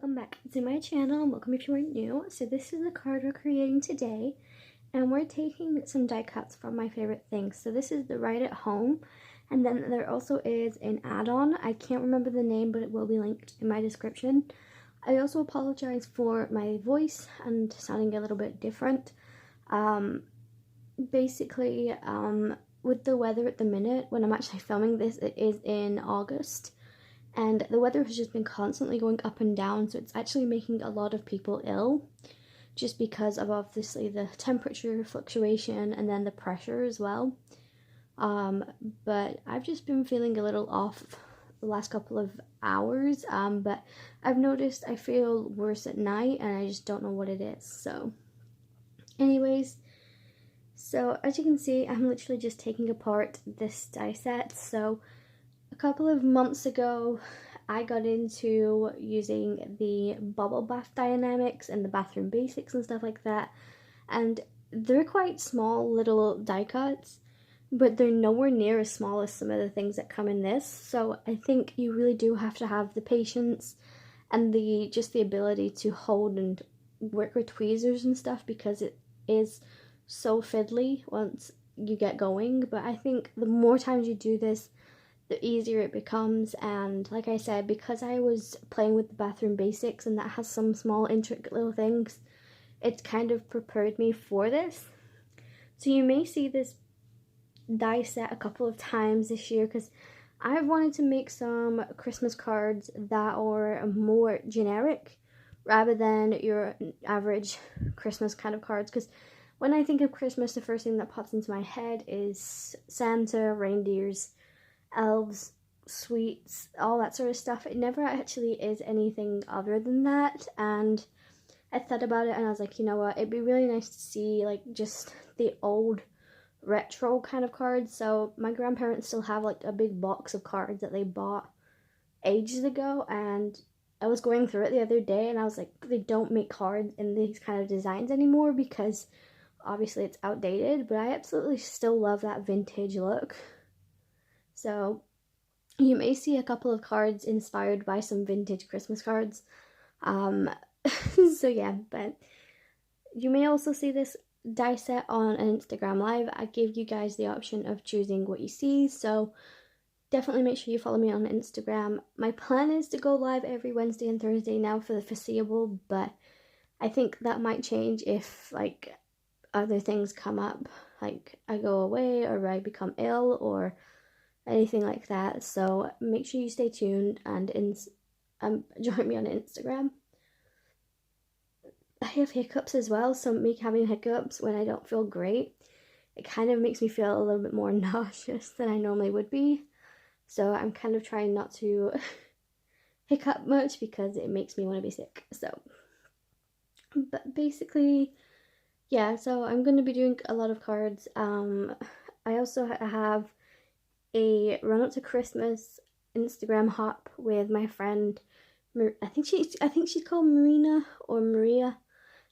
welcome back to my channel, and welcome if you are new. So this is the card we're creating today, and we're taking some die cuts from my favorite things. So this is the Write at Home, and then there also is an add-on. I can't remember the name, but it will be linked in my description. I also apologize for my voice and sounding a little bit different. Basically, with the weather at the minute, when I'm actually filming this, it is in August. And the weather has just been constantly going up and down, so it's actually making a lot of people ill, just because of obviously the temperature fluctuation and then the pressure as well. But I've just been feeling a little off the last couple of hours, but I've noticed I feel worse at night and I just don't know what it is. So anyways, so as you can see, I'm literally just taking apart this die set. So a couple of months ago, I got into using the bubble bath dynamics and the bathroom basics and stuff like that, and they're quite small little die cuts, but they're nowhere near as small as some of the things that come in this. So I think you really do have to have the patience and the ability to hold and work with tweezers and stuff, because it is so fiddly once you get going. But I think the more times you do this, the easier it becomes. And like I said, because I was playing with the bathroom basics and that has some small intricate little things, it kind of prepared me for this. So you may see this die set a couple of times this year, because I've wanted to make some Christmas cards that are more generic rather than your average Christmas kind of cards, because when I think of Christmas, the first thing that pops into my head is Santa, reindeers, elves, sweets, all that sort of stuff. It never actually is anything other than that. And I thought about it and I was like, you know what, it'd be really nice to see like just the old retro kind of cards. So my grandparents still have like a big box of cards that they bought ages ago, and I was going through it the other day and I was like, they don't make cards in these kind of designs anymore because obviously it's outdated, but I absolutely still love that vintage look. So you may see a couple of cards inspired by some vintage Christmas cards. So yeah, but you may also see this die set on an Instagram live. I give you guys the option of choosing what you see, so definitely make sure you follow me on Instagram. My plan is to go live every Wednesday and Thursday now for the foreseeable, but I think that might change if like other things come up, like I go away or I become ill or anything like that. So make sure you stay tuned and join me on Instagram. I have hiccups as well, so me having hiccups when I don't feel great, it kind of makes me feel a little bit more nauseous than I normally would be. So I'm kind of trying not to hiccup much because it makes me want to be sick. So, but basically, yeah, so I'm going to be doing a lot of cards. I also have a run up to Christmas Instagram hop with my friend, I think she's called Marina or Maria.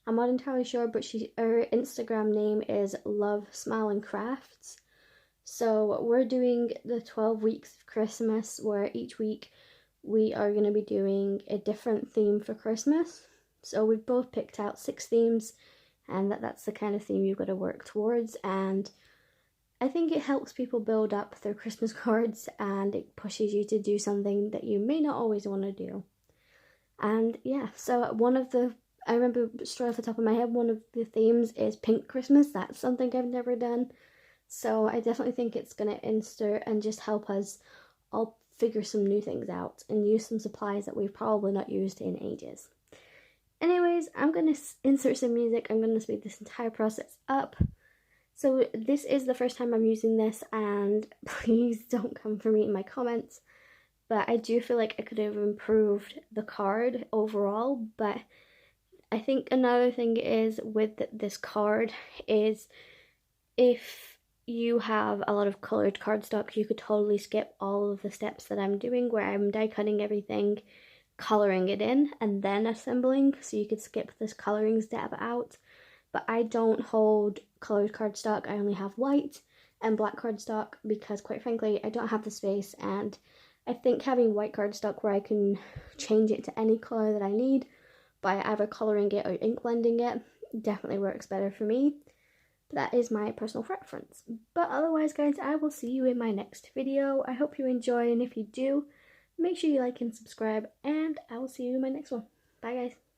I'm not entirely sure, but her Instagram name is Love, Smile and Crafts. So we're doing the 12 weeks of Christmas, where each week we are going to be doing a different theme for Christmas. So we've both picked out 6 themes, and that's the kind of theme you've got to work towards. And I think it helps people build up their Christmas cards, and it pushes you to do something that you may not always want to do. And yeah, so I remember straight off the top of my head, one of the themes is Pink Christmas. That's something I've never done. So I definitely think it's going to insert and just help us all figure some new things out and use some supplies that we've probably not used in ages. Anyways, I'm going to insert some music. I'm going to speed this entire process up. So this is the first time I'm using this, and please don't come for me in my comments, but I do feel like I could have improved the card overall. But I think another thing is with this card is if you have a lot of colored cardstock, you could totally skip all of the steps that I'm doing, where I'm die cutting everything, coloring it in, and then assembling, so you could skip this coloring step out. But I don't hold colored cardstock. I only have white and black cardstock because, quite frankly, I don't have the space, and I think having white cardstock where I can change it to any colour that I need by either colouring it or ink blending it definitely works better for me. But that is my personal preference. But otherwise, guys, I will see you in my next video. I hope you enjoy, and if you do, make sure you like and subscribe, and I will see you in my next one. Bye, guys.